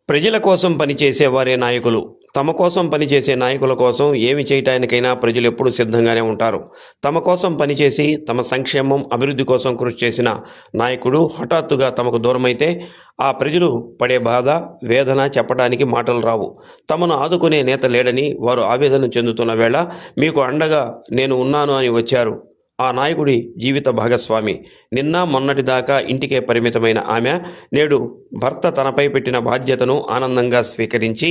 ప్రజల కోసం పనిచేసేవారే నాయకులు. తమ కోసం పనిచేసే నాయకుల కోసం ఏమి చేయటానికైనా ప్రజలు ఎప్పుడూ సిద్ధంగానే ఉంటారు. తమ కోసం పనిచేసి తమ సంక్షేమం, అభివృద్ధి కోసం కృషి చేసిన నాయకుడు హఠాత్తుగా తమకు దూరమైతే ఆ ప్రజలు పడే బాధ, వేదన చెప్పడానికి మాటలు రావు. తమను ఆదుకునే నేత లేడని వారు ఆవేదన చెందుతున్న వేళ మీకు అండగా నేను ఉన్నాను అని వచ్చారు ఆ నాయకుడి జీవిత భాగస్వామి. నిన్న మొన్నటిదాకా ఇంటికే పరిమితమైన ఆమె నేడు భర్త తనపై పెట్టిన బాధ్యతను ఆనందంగా స్వీకరించి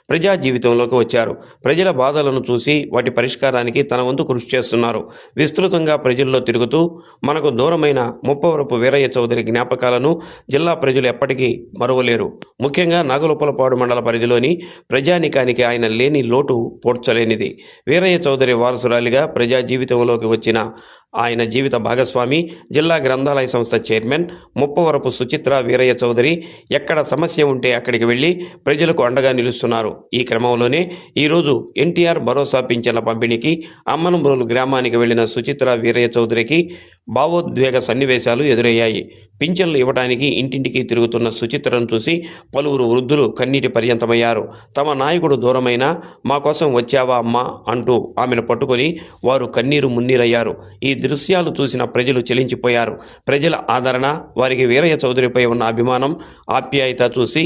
ప్రజా జీవితంలోకి వచ్చారు. ప్రజల బాధలను చూసి వాటి పరిష్కారానికి తన వంతు కృషి చేస్తున్నారు. విస్తృతంగా ప్రజల్లో తిరుగుతూ మనకు దూరమైన ముప్పవరపు వీరయ్య చౌదరి జ్ఞాపకాలను జిల్లా ప్రజలు ఎప్పటికీ మరువలేరు. ముఖ్యంగా నాగులుప్పలపాడు మండల పరిధిలోని ప్రజానికానికి ఆయన లేని లోటు పోడ్చలేనిది. వీరయ్య చౌదరి వారసురాలిగా ప్రజా జీవితంలోకి వచ్చిన ఆయన జీవిత భాగస్వామి జిల్లా గ్రంథాలయ సంస్థ చైర్మన్ ముప్పవరపు సుచిత్ర వీరయ్య చౌదరి ఎక్కడ సమస్య ఉంటే అక్కడికి వెళ్ళి ప్రజలకు అండగా నిలుస్తున్నారు. ఈ క్రమంలోనే ఈరోజు ఎన్టీఆర్ భరోసా పింఛన్ల పంపిణీకి అమ్మనంబోలు గ్రామానికి వెళ్లిన సుచిత్ర వీరయ్య చౌదరికి భావోద్వేగ సన్నివేశాలు ఎదురయ్యాయి. పింఛన్లు ఇవ్వడానికి ఇంటింటికి తిరుగుతున్న సుచిత్రను చూసి పలువురు వృద్ధులు కన్నీటి పర్యంతమయ్యారు. తమ నాయకుడు దూరమైనా మా కోసం వచ్చావా అమ్మా అంటూ ఆమెను పట్టుకొని వారు కన్నీరు మున్నీరయ్యారు. ఈ దృశ్యాలు చూసిన ప్రజలు చెలించిపోయారు. ప్రజల ఆదరణ, వారికి వీరయ్య చౌదరిపై ఉన్న అభిమానం, ఆప్యాయత చూసి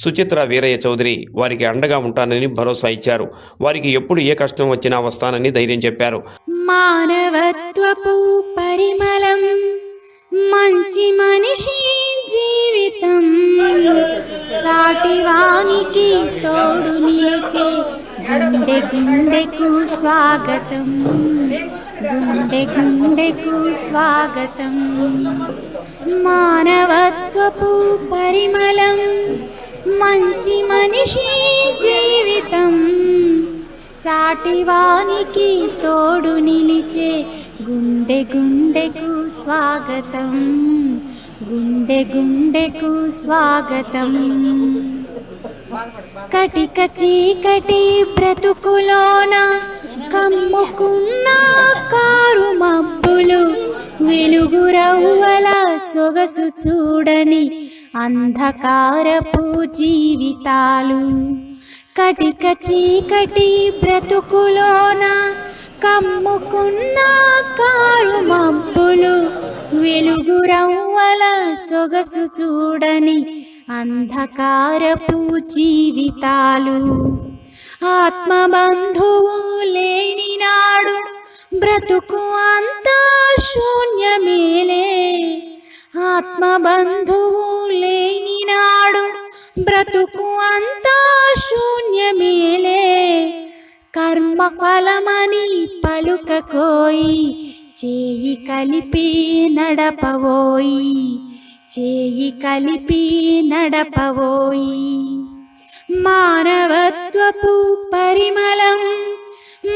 సుచిత్ర వీరయ్య చౌదరి వారికి అండగా ఉంటానని భరోసా ఇచ్చారు. వారికి ఎప్పుడు ఏ కష్టం వచ్చినా వస్తానని ధైర్యం చెప్పారు. మానవత్వపు పరిమళం, మంచి మనిషి జీవితం, సాటివానికి తోడు నిలిచే గుండె గుండెకు స్వాగతం, గుండె గుండెకు స్వాగతం. మానవత్వపు పరిమళం, మంచి మనిషి జీవితం, సాటివానికి తోడు నిలిచే గుండె గుండెకు స్వాగతం, గుండె గుండెకు స్వాగతం. కటిక చీకటి బ్రతుకులోన కమ్ముకున్న కారు మబ్బులు, వెలుగురవ్వల సొగసు చూడని అంధకారపు జీవితాలు. కటిక చీకటి బ్రతుకులోన కమ్ముకున్న కారు మబ్బులు, వెలుగురవ్వల సొగసు చూడని అంధకారపు జీవితాలు. ఆత్మబంధువు లేని నాడు బ్రతుకు అంతా శూన్యమేలే. ఆత్మబంధువు లేని నాడు బ్రతుకు అంతా శూన్యమేలే. కర్మ ఫలమని పలుకకోయి, చేయి కలిపి నడపవోయి, చేయి కలిపి నడపవోయి. మానవత్వపు పరిమళం,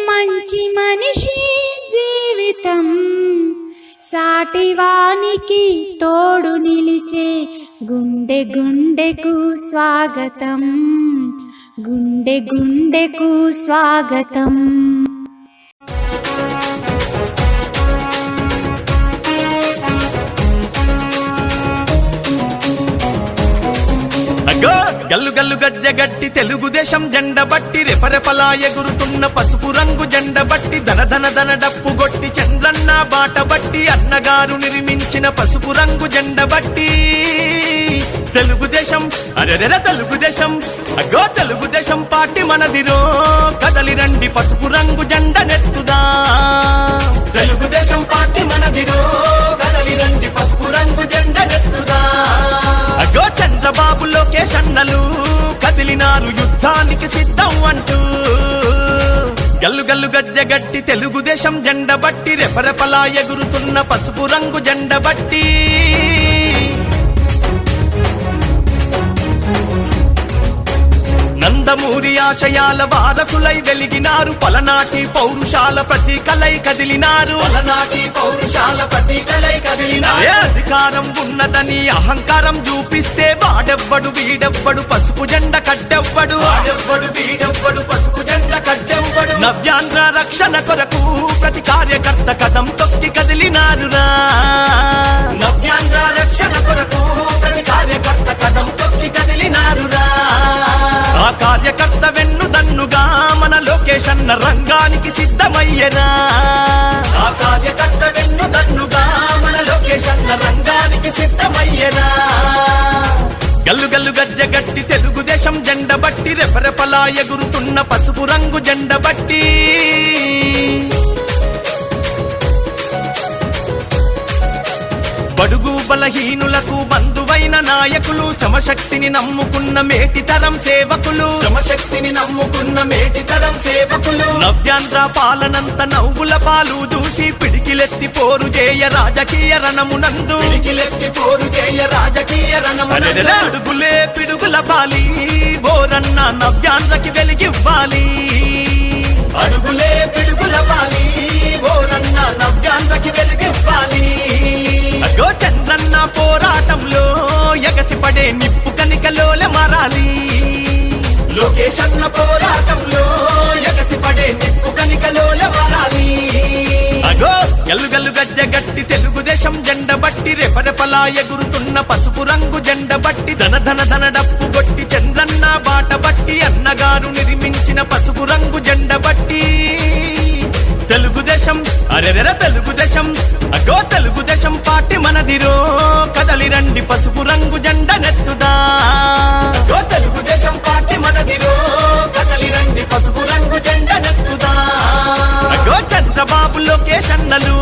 మంచి మనిషి జీవితం, సాటివానికి తోడు నిలిచే గుండె గుండెకు స్వాగతం, గుండె గుండెకు స్వాగతం. గల్లు గల్లు గజ్జగట్టి తెలుగుదేశం జెండ బట్టి, రెపరెపలా ఎగురుతున్న పసుపు రంగు జెండ బట్టి, ధన ధన ధన డప్పు గొట్టి చంద్రన్న బాట బట్టి, అన్నగారు నిర్మించిన పసుపు రంగు జెండ బట్టి తెలుగుదేశం, అరెరెర తెలుగుదేశం, అగ్గో తెలుగుదేశం పార్టీ మనదిరో, కదలి రండి పసుపు రంగు జెండ నెత్తుదా. తెలుగుదేశం పార్టీ మనదిరో, కదలి రండి పసుపు రంగు జెండ నెత్తుదా. అగ్గో చంద్రబాబు లోకేష్ అన్నలు కదిలినారు యుద్ధానికి సిద్ధం అంటూ, గల్లు గల్లు గజ్జగట్టి తెలుగుదేశం జెండ బట్టి, రెపరెపలా ఎగురుతున్న పసుపు రంగు జెండ బట్టి. నందమూరి ఆశయాల వారసులై వెలిగినారు, పలనాటి పౌరుషాల ప్రతీకలై కదిలినారు, పలనాటి పౌరుషాల ప్రతీకలై కదిలినారు. అధికారం ఉన్నదని అహంకారం చూపిస్తే వాడెవ్వడు వీడెవ్వడు పసుపు జెండ కట్టెవ్వడు, వాడెవ్వడు వీడెవ్వడు పసుపు జెండ కట్టెవ్వడు. నవ్యాంధ్ర రక్షణ కొరకు ప్రతి కార్యకర్త కదం తొక్కి కదిలినారురా. నవ్యాంధ్ర రక్షణ కొరకు ప్రతి కార్యకర్త కదం తొక్కి కదిలినారురా. లోకేష్ అన్న రంగానికి సిద్ధమయ్యనా ఆ కార్యకర్త వెన్ను దన్నుగా మన లోకేష్ అన్న రంగానికి సిద్ధమయ్యనా గల్లు గల్లు గజ్జ గట్టి తెలుగుదేశం జెండ బట్టి రెపరెపలా ఎగురుతున్న పసుపు రంగు జెండ బట్టి బడుగు బలహీనులకు బంధువైన నాయకులు శ్రమశక్తిని నమ్ముకున్న మేటితరం సేవకులు నవ్యాంధ్ర పాలనంత నవ్వుల పాలు చూసి పిడికిలెత్తి పోరు చేయ రాజకీయ రణమునందు అడుగులే పిడుగుల పాలి బోరన్న నవ్యాంధ్రకి వెలిగివ్వాలి అడుగులే పిడుగుల పాలి బోరన్న నవ్యాంధ్రకి వెలిగివ్వాలి అగో చంద్రన్న పోరాటంలో ఎగసిపడే నిప్పు కనికలోల మారాలి లోకేష్ అన్న పోరాటంలో ఎగసిపడే నిప్పు కనికలోల మారాలి అగో గల్లు గల్లు గజ్జ గట్టి తెలుగుదేశం జెండ బట్టి రెపరెపలా ఎగురుతున్న పసుపు రంగు జెండ బట్టి ధన ధన ధన డప్పు కొట్టి చంద్రన్న బాట బట్టి అన్నగారు నిర్మించిన పసుపు రంగు జెండ బట్టి తెలుగుదేశం అరెరెర తెలుగుదేశం అగో తెలుగుదేశం పార్టీ మనదిరో కదలి రండి పసుపు రంగు జెండ నెత్తుదా అగో తెలుగుదేశం పార్టీ మనదిరో కదలి రండి పసుపు రంగు జెండ నెత్తుదా అగో చంద్రబాబు లోకేష్ అన్నలు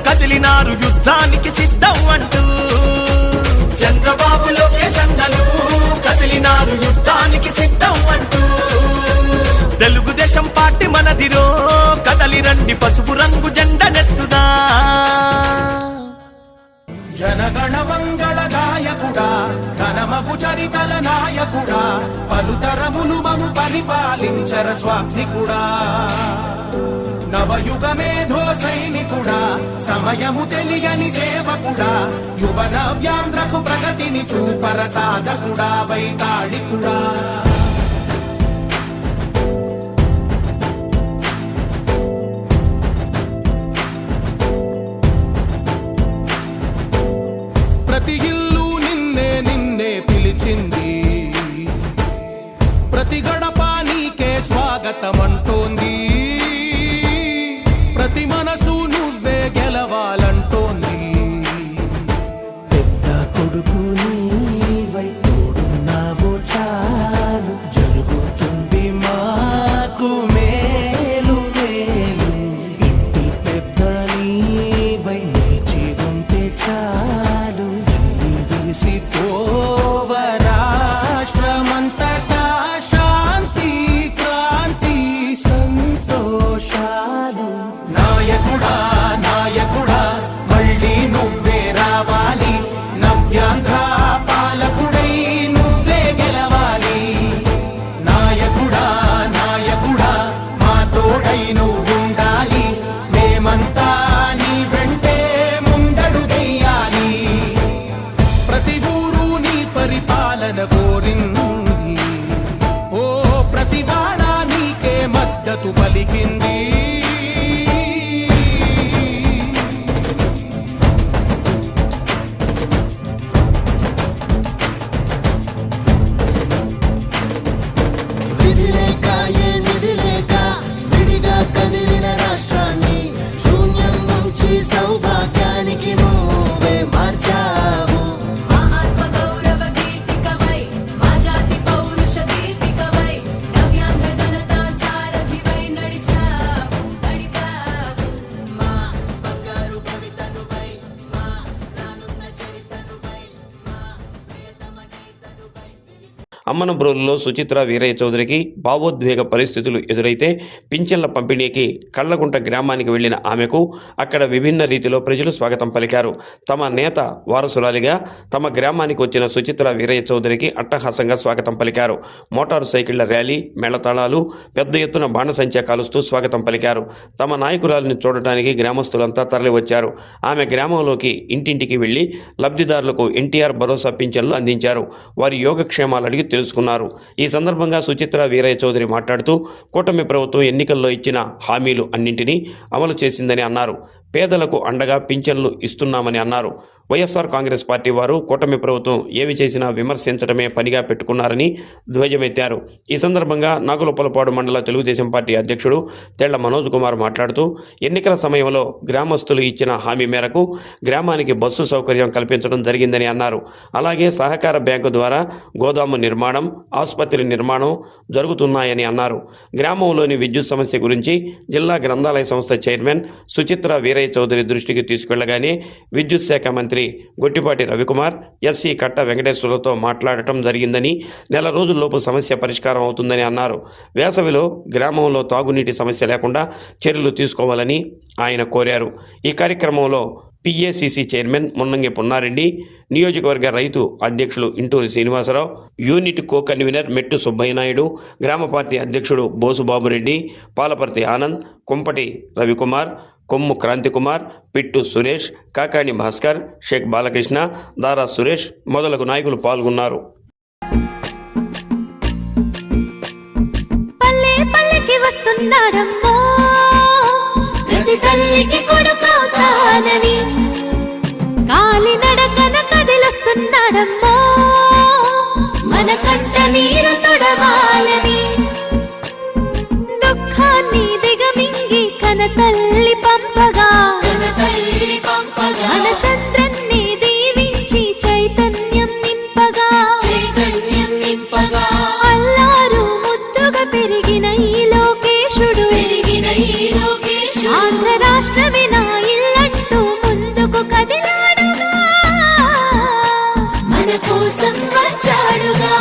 కదిలినారు యుద్ధానికి సిద్ధం అంటూ చంద్రబాబు లోకేష్ అన్నలు కదిలినారు యుద్ధానికి సిద్ధం అంటూ తెలుగుదేశం పార్టీ మనదిరో కదలి రండి పసుపు రంగు జెండ నెత్తుదా జనగణ మంగళ నాయకుడా ఘనమగు చరితల నాయకుడా పలుతరములు మము పరిపాలించర స్వామికుడా నవయుగ మేధో సైనికుడా సమయము తెలియని సేవకుడా యువ నవ్యాంధ్రకు ప్రగతిని చూపర సాధకుడా వైతాళికుడా ప్రతి ఇల్లు నిన్నే నిన్నే పిలిచింది ప్రతి గడప నీకే స్వాగతమంటోంది ప్రతి మనసు నువ్వే గెలవాలంటోంది పెద్ద కొడుకు నీవై తోడున్నావు చాలు జరుగుతుంది మాకు మేలు మేలు ఇంటి పెద్ద నీవై నిలిచి ఉంటే చాలు రాష్ట్రమంతటా శాంతి క్రాంతి సంతోషాలు నాయకుడా నాయకుడా మళ్ళీ నువ్వే రావాలి నవ్యాంధ్ర పాలకుడై నువ్వే గెలవాలి నాయకుడా నాయకుడా మా తోడై నువ్వుండాలి మేమంతా నీ వెంటే ముందడుగెయ్యాలి ప్రతి ఊరు నీ పరిపాలన కోరింది ఓ ప్రతి వాడ నీకే మద్దతు పలికింది విధి లేక ఏ నిధి లేక విడిగా కదిలిన రాష్ట్రాన్ని శూన్యం నుంచి సౌభాగ్యానికి నువ్వే మార్చావు మా ఆత్మగౌరవ గీతికవై మా జాతి పౌరుష దీపికవై నవ్యాంధ్ర జనతా సారథివై నడిచావు మా బంగారు భవితనువై మా రానున్న చరితనువై మా ప్రియతమ గీతనువై అమ్మనబ్రోలులో సుచిత్ర వీరయ్య చౌదరికి భావోద్వేగ పరిస్థితులు ఎదురైతే పింఛన్ల పంపిణీకి కళ్లగుంట గ్రామానికి వెళ్లిన ఆమెకు అక్కడ విభిన్న రీతిలో ప్రజలు స్వాగతం పలికారు. తమ నేత వారసురాలిగా తమ గ్రామానికి వచ్చిన సుచిత్ర వీరయ్య చౌదరికి అట్టహాసంగా స్వాగతం పలికారు. మోటారు సైకిళ్ల ర్యాలీ, మేళతాళాలు, పెద్ద ఎత్తున బాణసంచా కాలుస్తూ స్వాగతం పలికారు. తమ నాయకురాలిని చూడటానికి గ్రామస్తులంతా తరలివచ్చారు. ఆమె గ్రామంలోకి ఇంటింటికి వెళ్లి లబ్ధిదారులకు ఎన్టీఆర్ భరోసా పింఛన్లు అందించారు. వారి యోగక్షేమాలు అడిగి తెలుసుకున్నారు. ఈ సందర్భంగా సుచిత్ర వీరయ్య చౌదరి మాట్లాడుతూ కూటమి ప్రభుత్వం ఎన్నికల్లో ఇచ్చిన హామీలు అన్నింటినీ అమలు చేసిందని అన్నారు. పేదలకు అండగా పింఛన్లు ఇస్తున్నామని అన్నారు. వైఎస్ఆర్ కాంగ్రెస్ పార్టీ వారు కూటమి ప్రభుత్వం ఏమి చేసినా విమర్శించడమే పనిగా పెట్టుకున్నారని ధ్వజమెత్తారు. ఈ సందర్భంగా నాగులపలపాడు మండల తెలుగుదేశం పార్టీ అధ్యక్షుడు తెళ్ల మనోజ్ కుమార్ మాట్లాడుతూ ఎన్నికల సమయంలో గ్రామస్తులు ఇచ్చిన హామీ మేరకు గ్రామానికి బస్సు సౌకర్యం కల్పించడం జరిగిందని అన్నారు. అలాగే సహకార బ్యాంకు ద్వారా గోదాము నిర్మాణం, ఆసుపత్రి నిర్మాణం జరుగుతున్నాయని అన్నారు. గ్రామంలోని విద్యుత్ సమస్య గురించి జిల్లా గ్రంథాలయ సంస్థ చైర్మన్ సుచిత్ర వీరయ్య చౌదరి దృష్టికి తీసుకెళ్లగానే విద్యుత్ శాఖ మంత్రి గొట్టిపాటి రవికుమార్ ఎస్సీ కట్ట వెంకటేశ్వరతో మాట్లాడటం జరిగిందని, నెల రోజుల్లోపు సమస్య పరిష్కారం అవుతుందని అన్నారు. వేసవిలో గ్రామంలో తాగునీటి సమస్య లేకుండా చర్యలు తీసుకోవాలని ఆయన కోరారు. ఈ కార్యక్రమంలో పిఏసిసి చైర్మన్ మున్నంగి పున్నారెడ్డి, నియోజకవర్గ రైతు అధ్యక్షులు Inturi Srinivasarao, unit co convener Mettu Subbaiah Naidu, గ్రామ పార్టీ అధ్యక్షుడు బోసుబాబురెడ్డి, పాలపర్తి ఆనంద్, కుంపటి రవికుమార్, కొమ్ము క్రాంతికుమార్, పిట్టు సురేష్, కాకాని భాస్కర్, షేక్ బాలకృష్ణ, దారా సురేష్ మొదలగు నాయకులు పాల్గొన్నారు. పల్లె పల్లెకి వస్తున్నాడమ్మో ప్రతి తల్లికి కొడుకవుతానని, కాలి నడకన కదిలొస్తున్నాడమ్మో మన కంట నీరు తొడవాలని, దుఃఖాన్ని దిగమింగి కన తల్లి పంపగా మన చంద్రన్ని దీవించి చైతన్యం నింపగా అల్లారు ముద్దుగా పెరిగిన ఈ లోకేశుడు ఆంధ్ర రాష్ట్రమే నా ఇల్లంటూ ముందుకు కదిలాడుగా మన కోసం వచ్చాడుగా.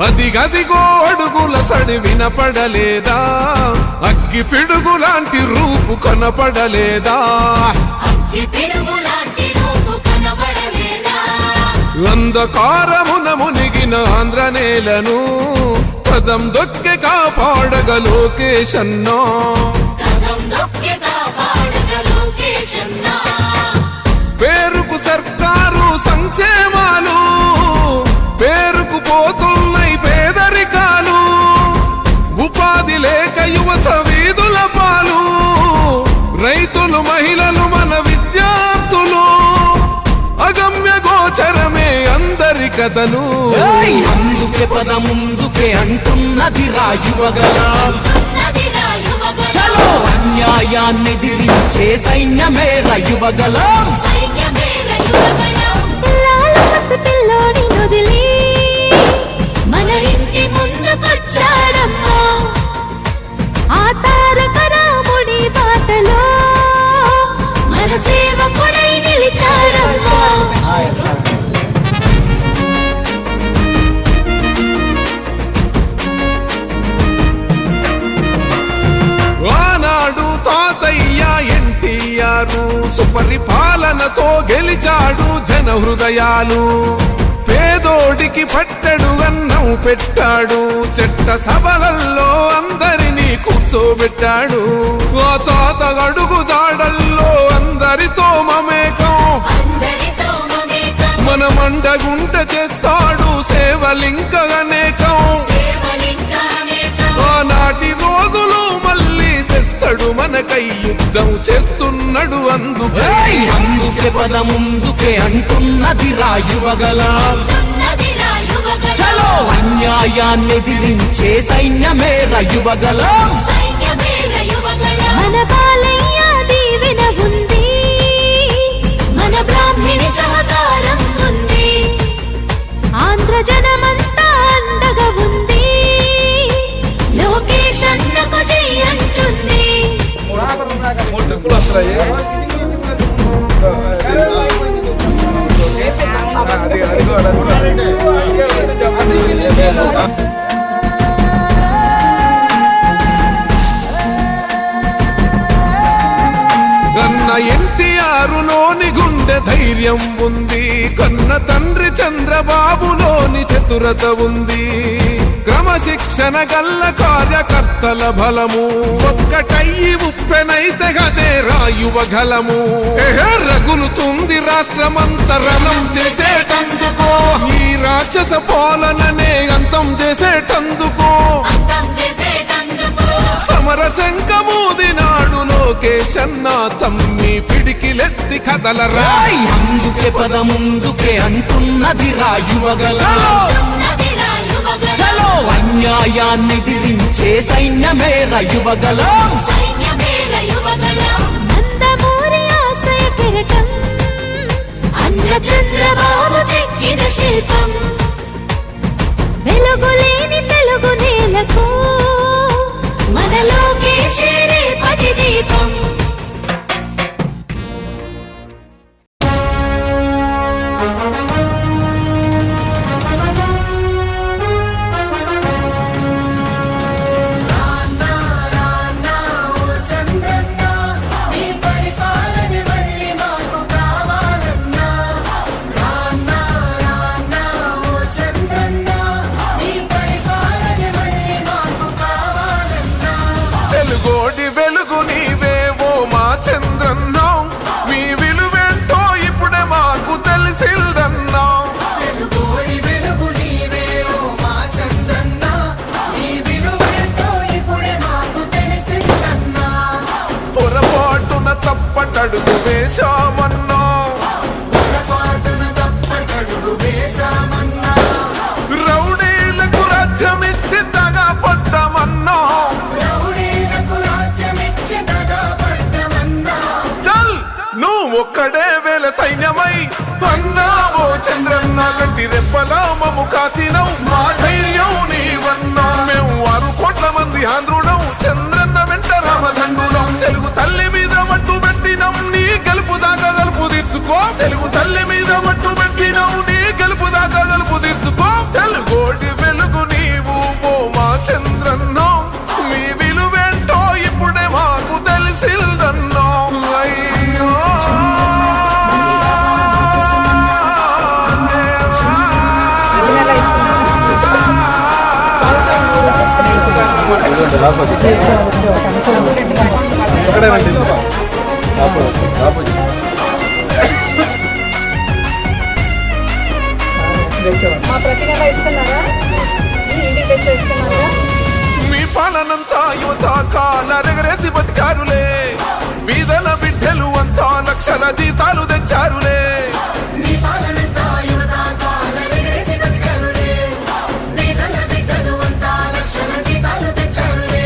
అదిగదిగో అడుగుల సడి వినపడలేదా, అగ్గి పిడుగులాంటి రూపు కనపడలేదా, అంధకారమున మునిగిన ఆంధ్ర నేలను పదం దొక్కె కాపాడగ లోకేశన్నో. పేరుకు సర్కారు సంక్షేమాలు, పేరుకు పోతున్నాయి పేదరికాలు, ఉపాధి లేక యువత వీధుల పాలు, రైతులు మహిళలు మన విద్యార్థులు, అగమ్య గోచరమే అందరి కథలు. అందుకే పద ముందుకే అంటున్నది రాయువగలం, చలో అన్యాయాన్ని ఎదిరించే సైన్యమే రాయువగలం. పిల్లోని వదిలి మన ఇంటి ముందుకొచ్చాడమ్మా, ఆ తారక రాముడి బాటలో మన సేవకుడై నిలిచాడమ్మా. ఆనాడు తాతయ్య ఎన్టీఆర్ సుపరిపాలనతో గెలిచాడు జన హృదయాలు, పేదోడికి పట్టెడు అన్నం పెట్టాడు, చెట్ట సభలల్లో అందరినీ కూర్చోబెట్టాడు, ఆ తాత అడుగు జాడల్లో అందరితో మమేకం, మన మండగుంట చేస్తాడు సేవలింక అనేకం, ఆనాటి రోజులు మళ్ళీ తెస్తాడు మనకై యుద్ధం చేస్తున్నాడు. అందుకే పద ముందుకే అంటున్నది రాయువగలం, చలో అన్యాయాన్ని ఎదిరించే సైన్యమే రాయువగలం. మన బాలయ్య దీవెన ఉంది, మన బ్రాహ్మణి సహకారం ఉంది, ఆంధ్ర జనమంతా అండగా ఉంది, లోకేష్ అన్నకు జై అంటుంది. కన్న ఎన్టీఆరులోని గుండె ధైర్యం ఉంది, కన్న తండ్రి చంద్రబాబులోని చతురత ఉంది, క్రమశిక్షణ గల్ల కార్యకర్తల బలము, ఒక్కటయ్యి ఉప్పెనైతే గదే రాయువగలము. రగులుతుంది రాష్ట్రమంతరణం చేసేటందుకో, ఈ రాక్షస పాలననే అంతం చేసేటందుకో, సమర శంఖమూదినాడు లోకేశ్ లోకేశన్న తమ్మి పిడికిలెత్తి కదలరా. అందుకే పద ముందుకే అంటున్నదిరా యువగల. ఉన్నదిరా యువగళం. చలో అన్యాయాన్ని దిరించే సైన్యమేర యువగలం. సైన్యమేర యువగళం. నందమూరి ఆశయ కిరీటం అన్న చంద్రబాబు చెక్కిన శిల్పం. వెలుగులేని తెలుగు నేలకు మన లోకేశే రేపటి దీపం. తెలుగోడి వెలుగు నీవే ఓ మా చంద్రన్నా, మీ విలువేంటో ఇప్పుడే మాకు తెలిసిందన్నా. తెలుగోడి వెలుగు నీవే ఓ మా చంద్రన్న, నీ విలువేంటో ఇప్పుడే మాకు తెలిసిందన్నా. పొరపాటున తప్పటడుగు వేశామన్నా, పొరపాటున తప్పటడుగు వేశామన్నా. రౌడీలకు రాజ్యమిచ్చి దగా పడ్డామన్నా. రౌడీలకు రాజ్యమిచ్చి దగా పడ్డమన్నా. చల్ నువ్వు ఒక్కడే వేల సైన్యమై అన్నావో చంద్రన్న, గట్టి రెప్పలా మమ్ము కాచినవు, మా ధైర్యం నీవన్నా. మేము 6 కోట్ల మంది ఆంధ్రులం, చంద్రన్న వెంట రామదండులం. తెలుగు తల్లి మీద మట్టు పెట్టినం, నీ గెలుపు దాకా గలుపు తీర్చుకో. తెలుగు తల్లి మీద మట్టు పెట్టినం, నీ గెలుపు దాకా గలుపు తీర్చుకో. తెలుగోడి వెలుగు నీవు ఓ మా చంద్రన్న, మీ విలువేంటో ఇప్పుడే మాకు తెలిసిందన్నా. అయ్యో మా ప్రతి నెల ఇస్తున్నారా? ఇంటికి తెచ్చేస్తున్నారా? మీ పాలనంతా యువత కాలరెగరేసి బతికారులే, బీదల బిడ్డలు అంతా లక్షల జీతాలు తెచ్చారులే. నీ పాలనంతా యువత కాలరెగరేసి బతికారులే, పేదల బిడ్డలు అంతా లక్షల జీతాలు తెచ్చారులే.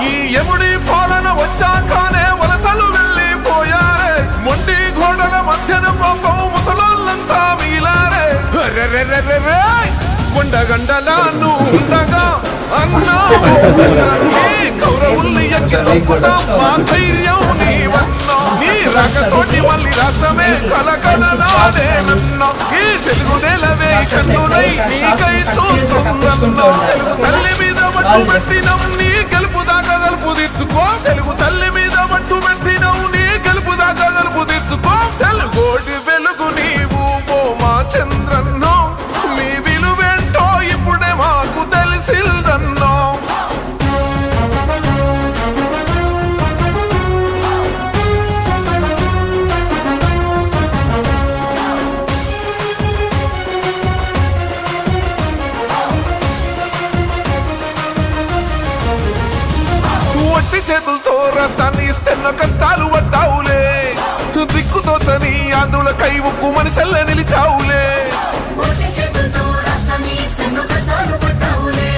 ఈ యముడి పాలన వచ్చాకనే వలసలు వెళ్ళిపోయారే, మొండి గోడల మధ్యన పాపం ముసలోళ్ళంతా మిగిలారే. రెరెరెరెరె, కొండగండలా నువ్వు ఉండగా అన్నా కౌరవుల్ని ఎక్కి తొక్కుతాం, మా ధైర్యం నీవన్నా. నీ రాకతోటి మళ్ళీ రాష్ట్రమే కలకలలాడేనన్నా. ఈ తెలుగు నేలవే కన్నులై నీకై చూస్తుందన్నా. తెలుగు తల్లి మీద మట్టు పెట్టినం, నీ గెలుపు దాకా గలుపు తీర్చుకో. తెలుగు తల్లి మీద మట్టు పెట్టినం, నీ గెలుపు దాకా గలుపు తీర్చుకో. తెలుగోడి వెలుగు నీవు ఓ మా చంద్రన్నో, మీ విలువేంటో ఇప్పుడే మాకు తెలిసిందన్నా. ఒట్టి చేతులతో రాష్ట్రాన్ని ఇస్తున్న కష్టాలు పడ్డావులే, దిక్కుతోచని ఆంధ్రుల కై ఉక్కు మనిషల్లే నిలిచావులే. ఒట్టి చేతులతో రాష్ట్రాన్ని ఇస్తున్న కష్టాలు పడ్డావులే,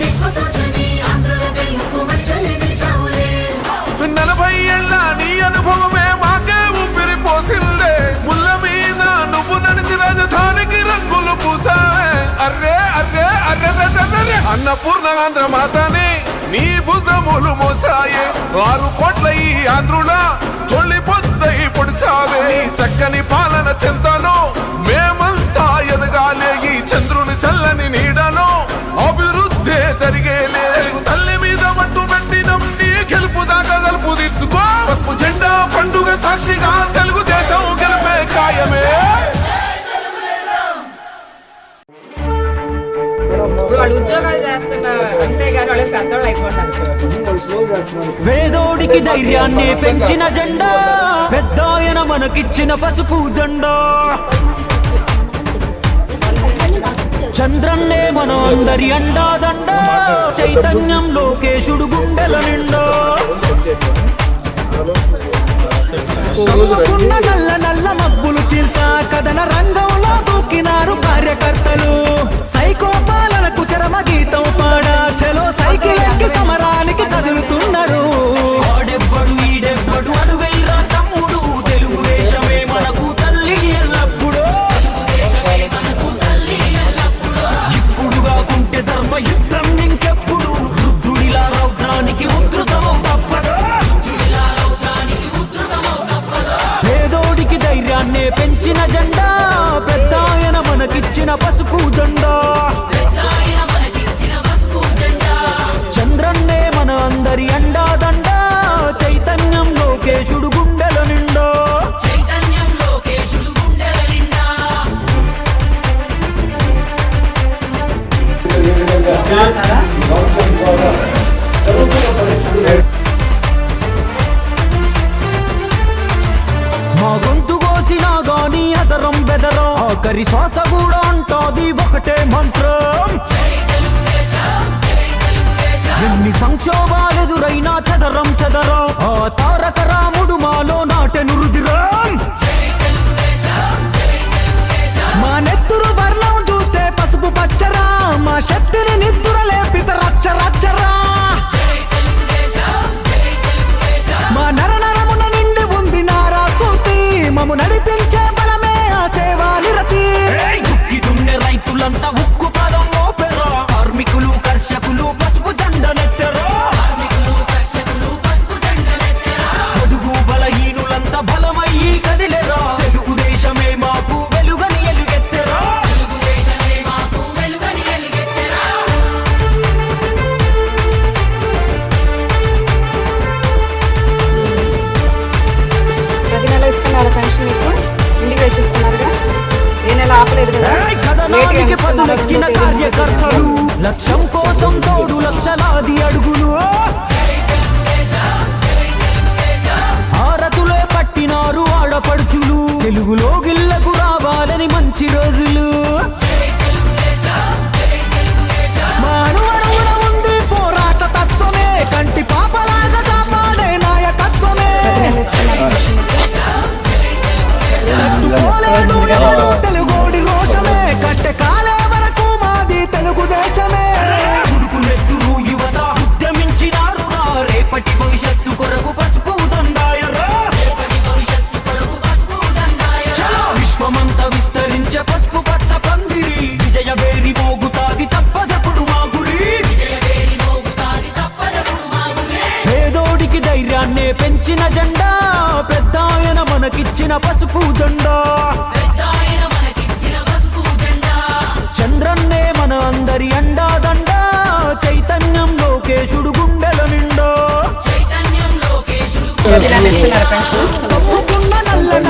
దిక్కుతోచని ఆంధ్రుల కైకు మనుషుల్ని నిలిచావులే. 40 ఏళ్ళ నీ అనుభవమే మాకే ఊపిరి పోసిందే, ముళ్ళ మీద నువ్వు నడిచి రాజధానికి రంగులు పూసావే. అర్రే అర్రే అర్రే అన్నపూర్ణ ఆంధ్ర మాతని నీ భుజములు మోసాయే. 6 కోట్ల ఈ ఆంధ్రుల తొలి పొద్దై పొడిచావే. ఈ చక్కని పాలన చింతలో మేమంతా ఎదగాలే, ఈ చంద్రుని చల్లని నీడలో అభివృద్ధి జరిగేలే. తెలుగు తల్లి మీద మట్టు పెట్టినం, నీ గెలుపు దాకా గలుపు తీర్చుకో. పసుపు జెండా పండుగ సాక్షిగా తెలుగుదేశం గెలిపే ఖాయమే. ఇప్పుడు వాళ్ళు ఉద్యోగాలు చేస్తున్నారు అంతేగాని వాళ్ళు పెద్దవాళ్ళు అయిపోతారు. వేదోడికి ధైర్యాన్ని పెంచిన జెండా, పెద్దాయన మనకిచ్చిన పసుపు జెండా. చంద్రన్నే మన అందరి అండాదండ, చైతన్యం లోకేశుడు గుండెల నిండా. కమ్ముకున్న నల్ల నల్ల మబ్బులు చీల్చా కథన రంగంలో దూకినారు కార్యకర్తలు సైకో పాలనకు చరమ గీతం పాడా చలో సైకిల్ ఎక్కి సమరానికి కదులుతున్నారు ఆడెవ్వడు ఈడెవ్వడు అడుగైరా తమ్ముడు తెలుగుదేశమే మనకు తల్లి ఎల్లప్పుడు ఇప్పుడు కాకుంటే ధర్మ యుద్ధం ఇంకెప్పుడు రుద్రుడిలా రౌద్రానికి ఉద్ధృతమం తప్పదు పేదోడికి ధైర్యాన్నే పెంచిన జెండా పెద్దాయన మనకిచ్చిన పసుపు జెండా చంద్రన్నే మన అందరి అండా దండా చైతన్యం లోకేశుడు గుండెల నిండా మా గొంతు కోసినా గాని అదరం బెదరం ఆఖరి శ్వాస కూడా అంటాది ఒకటే మంత్రం ఎన్ని సంక్షోభాలెదురైనా చదరం చదరం ఆ తారక రాముడు మాలో నాటెను రుదిరం మా నెత్తురు వర్ణం చూస్తే పసుపు పచ్చరా మా శక్తిని నిద్దుర లేపిత రచ్చ రచ్చరా మా నరనరమున నిండి ఉంది నారా స్ఫూర్తి మము నడిపించే బలమే ఆ సేవా నిరతి దుక్కి దున్నే రైతులంతా ఉక్కు పదం మోపెరా కార్మికులు కర్షకులు పసుపు దండనెత్తరా పొడుగు బలహీనులంతా బలమయ్యి కదిలేరా తెలుగుదేశమే మాకు వెలుగని ఎలుగెత్తరా ప్రతి నెల ఇస్తున్నారు పెన్షన్ మీకు ఇంటికి తెచ్చిస్తున్నారుగా ఏ నెల ఆపలేదు కదా కథనానికి పదులెక్కిన కార్యకర్తలు లక్ష్యం కోసం తోడు లక్షలాది అడుగులు ఆరతులే పట్టినారు ఆడపడుచులు తెలుగులో గిల్లకు రావాలని మంచి రోజులు మా అణువణువున ఉంది పోరాట తత్వమే కంటి పాపలాగా కాపాడే నాయకత్వమే ప్రతి నెల ఇస్తున్నారు పెన్షన్ తట్టుకోలేడు ఎవరు తెలుగోడి రోషమే కట్టె కాలే వరకు మాది తెలుగుదేశమే ఉడుకులెత్తురు యువత ఉద్యమించినారు రేపటి భవిష్యత్తు కొరకు పసుపు దండాయరా చలో విశ్వమంతా విస్తరించే పసుపు పచ్చ పందిరి విజయ వేరి మోగుతాది తప్పదప్పుడు మా గురి పేదోడికి ధైర్యాన్నే పెంచిన జెండా పెద్దాయన మనకిచ్చిన పసుపు జెండా చంద్రన్నే మన అందరి అండా దండా చైతన్యం లోకేశుడు గుండెల నిండా ప్రతి నెల ఇస్తున్నారు పెన్షన్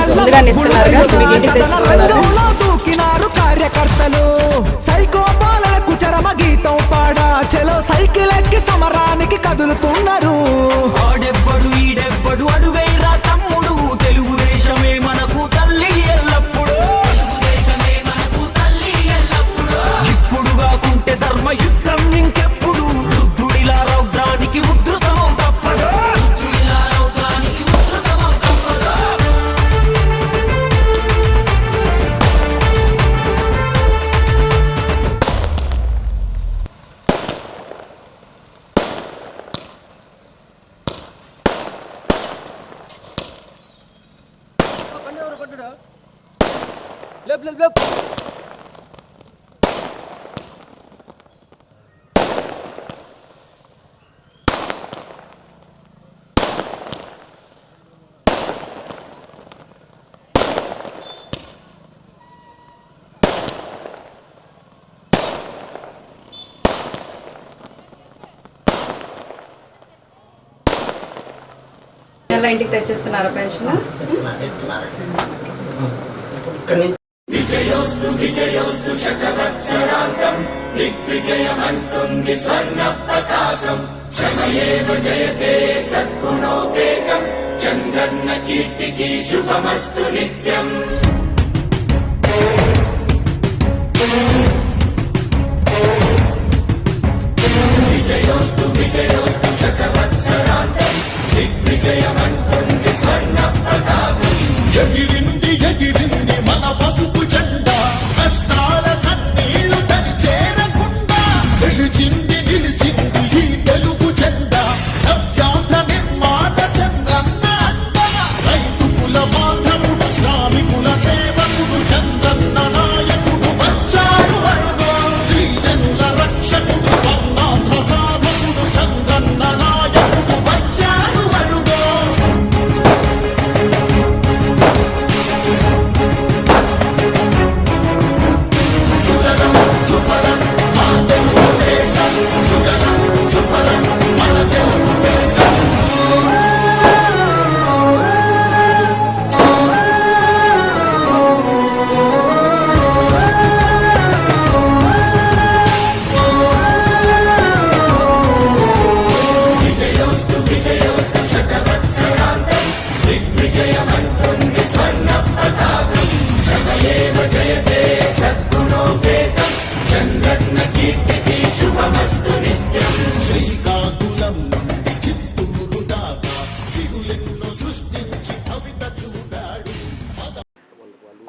ముందుగానే ఇస్తున్నారుగా మీకు ఇంటికి తెచ్చిస్తున్నారు దూకినారు కార్యకర్తలు సైకో పాలనకు చరమ గీతం పాడా చలో సైకిల్ ఎక్కి సమరానికి కదులుతున్నారు ఆడెవ్వడు ఈడెవ్వడు అడుగైరా తమ్ముడు తెలుగుదేశమే మనకు తల్లి ఎల్లప్పుడు ఇప్పుడు కాకుంటే ధర్మ యుద్ధం ఇంకెప్పుడు రుద్రుడిలా రౌద్రానికి ఉద్ధృతమం తప్పదు నెల ఇంటికి తెచ్చిస్తున్నారు పెన్షన్ దిగ్విజయమంటుంది స్వర్ణ పతాకం క్షమయేవ జయతే సద్గుణోపేతం చంద్రన్న కీర్తికి శుభమస్తు నిత్యం విజయోస్తు విజయోస్తు శతవత్సరాంతం దిగ్విజయమంటుంది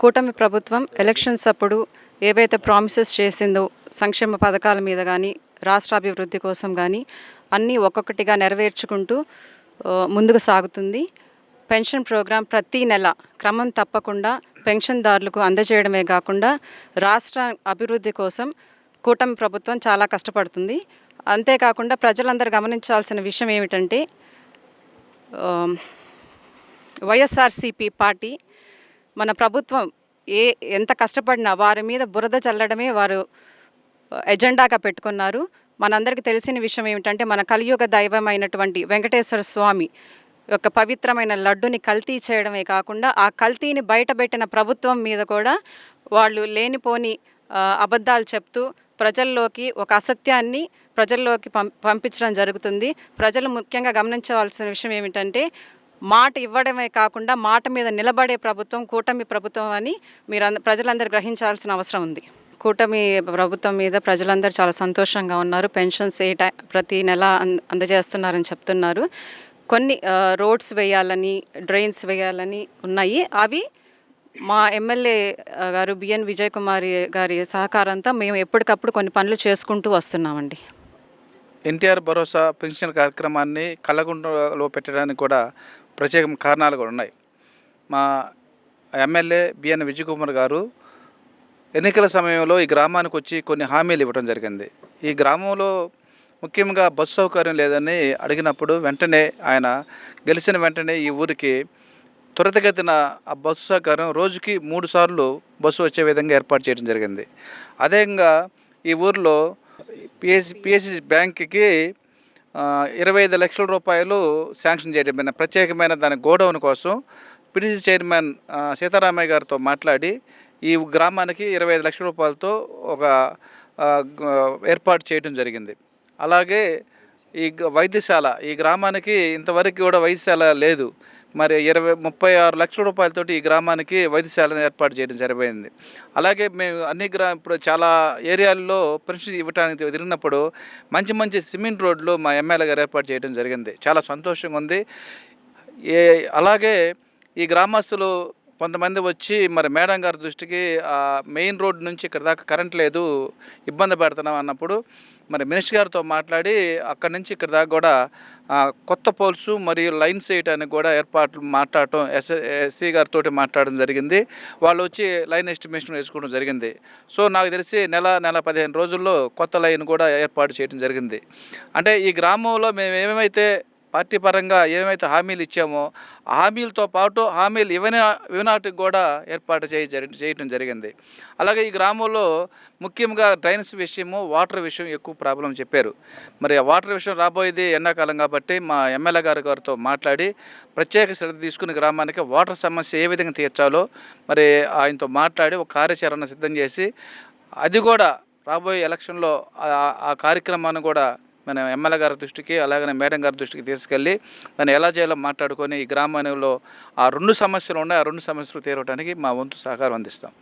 కూటమి ప్రభుత్వం ఎలక్షన్స్ అప్పుడు ఏవైతే ప్రామిసెస్ చేసిందో సంక్షేమ పథకాల మీద కానీ రాష్ట్రాభివృద్ధి కోసం కానీ అన్నీ ఒక్కొక్కటిగా నెరవేర్చుకుంటూ ముందుకు సాగుతుంది. పెన్షన్ ప్రోగ్రాం ప్రతి నెల క్రమం తప్పకుండా పెన్షన్దారులకు అందజేయడమే కాకుండా రాష్ట్ర అభివృద్ధి కోసం కూటమి ప్రభుత్వం చాలా కష్టపడుతుంది. అంతేకాకుండా ప్రజలందరూ గమనించాల్సిన విషయం ఏమిటంటే వైఎస్ఆర్సీపీ పార్టీ మన ప్రభుత్వం ఎంత కష్టపడినా వారి మీద బురద చల్లడమే వారు ఎజెండాగా పెట్టుకున్నారు. మనందరికీ తెలిసిన విషయం ఏమిటంటే మన కలియుగ దైవమైనటువంటి వెంకటేశ్వర స్వామి యొక్క పవిత్రమైన లడ్డుని కల్తీ చేయడమే కాకుండా ఆ కల్తీని బయటపెట్టిన ప్రభుత్వం మీద కూడా వాళ్ళు లేనిపోని అబద్ధాలు చెప్తూ ప్రజల్లోకి ఒక అసత్యాన్ని ప్రజల్లోకి పంపించడం జరుగుతుంది. ప్రజలు ముఖ్యంగా గమనించవలసిన విషయం ఏమిటంటే మాట ఇవ్వడమే కాకుండా మాట మీద నిలబడే ప్రభుత్వం కూటమి ప్రభుత్వం అని ప్రజలందరూ గ్రహించాల్సిన అవసరం ఉంది. కూటమి ప్రభుత్వం మీద ప్రజలందరూ చాలా సంతోషంగా ఉన్నారు. పెన్షన్స్ ప్రతి నెల అందజేస్తున్నారని చెప్తున్నారు. కొన్ని రోడ్స్ వేయాలని, డ్రైన్స్ వేయాలని ఉన్నాయి. అవి మా ఎమ్మెల్యే గారు బిఎన్ విజయ్ కుమార్ గారి సహకారంతో మేము ఎప్పటికప్పుడు కొన్ని పనులు చేసుకుంటూ వస్తున్నామండి. ఎన్టీఆర్ భరోసా పెన్షన్ కార్యక్రమాన్ని కల్లగుండలో పెట్టడానికి కూడా ప్రత్యేక కారణాలు కూడా ఉన్నాయి. మా ఎమ్మెల్యే బిఎన్ విజయ్ కుమార్ గారు ఎన్నికల సమయంలో ఈ గ్రామానికి వచ్చి కొన్ని హామీలు ఇవ్వడం జరిగింది. ఈ గ్రామంలో ముఖ్యంగా బస్సు సౌకర్యం లేదని అడిగినప్పుడు వెంటనే ఆయన గెలిచిన వెంటనే ఈ ఊరికి త్వరితగతిన ఆ బస్సు సౌకర్యం రోజుకి 3 సార్లు బస్సు వచ్చే విధంగా ఏర్పాటు చేయడం జరిగింది. అదేవిధంగా ఈ ఊరిలో పిఎస్సి బ్యాంక్కి 25 లక్షల రూపాయలు శాంక్షన్ చేయడం, ప్రత్యేకమైన దాని గోడౌన్ కోసం పిడిసి చైర్మన్ సీతారామయ్య గారితో మాట్లాడి ఈ గ్రామానికి 25 లక్షల రూపాయలతో ఒక ఏర్పాటు చేయడం జరిగింది. అలాగే ఈ వైద్యశాల, ఈ గ్రామానికి ఇంతవరకు కూడా వైద్యశాల లేదు. మరి 36 లక్షల రూపాయలతోటి ఈ గ్రామానికి వైద్యశాలను ఏర్పాటు చేయడం జరిగింది. అలాగే మేము ఇప్పుడు చాలా ఏరియాల్లో పెన్షన్ ఇవ్వడానికి తిరిగినప్పుడు మంచి సిమెంట్ రోడ్లు మా ఎమ్మెల్యే గారు ఏర్పాటు చేయడం జరిగింది. చాలా సంతోషంగా ఉంది. అలాగే ఈ గ్రామస్తులు కొంతమంది వచ్చి మరి మేడం గారి దృష్టికి మెయిన్ రోడ్ నుంచి ఇక్కడ దాకా కరెంట్ లేదు, ఇబ్బంది పెడుతున్నాం అన్నప్పుడు మరి మినిస్టర్ గారితో మాట్లాడి అక్కడి నుంచి ఇక్కడ దాకా కూడా కొత్త పోల్స్ మరియు లైన్స్ వేయడానికి కూడా ఏర్పాట్లు మాట్లాడటం ఎస్సీ గారితో మాట్లాడడం జరిగింది. వాళ్ళు వచ్చి లైన్ ఎస్టిమేషన్ వేసుకోవడం జరిగింది. సో నాకు తెలిసి నెల 15 రోజుల్లో కొత్త లైన్ కూడా ఏర్పాటు చేయడం జరిగింది. అంటే ఈ గ్రామంలో మేము ఏమేమైతే పార్టీ పరంగా ఏమైతే హామీలు ఇచ్చామో ఆ హామీలతో పాటు హామీలు ఇవ్వనాటికి కూడా ఏర్పాటు చేయడం జరిగింది. అలాగే ఈ గ్రామంలో ముఖ్యంగా డ్రైన్స్ విషయము, వాటర్ విషయం ఎక్కువ ప్రాబ్లం చెప్పారు. మరి ఆ వాటర్ విషయం రాబోయేది ఎండాకాలం కాబట్టి మా ఎమ్మెల్యే గారితో మాట్లాడి ప్రత్యేక శ్రద్ధ తీసుకుని గ్రామానికి వాటర్ సమస్య ఏ విధంగా తీర్చాలో మరి ఆయనతో మాట్లాడి ఒక కార్యాచరణ సిద్ధం చేసి అది కూడా రాబోయే ఎలక్షన్లో ఆ కార్యక్రమాన్ని కూడా మన ఎమ్మెల్యే గారి దృష్టికి అలాగనే మేడం గారి దృష్టికి తీసుకెళ్ళి దాన్ని ఎలా చేయాలో మాట్లాడుకొని ఈ గ్రామంలో ఆ 2 సమస్యలు ఉన్నాయి, ఆ 2 సమస్యలు తీరవడానికి మా వంతు సహకారం అందిస్తాం.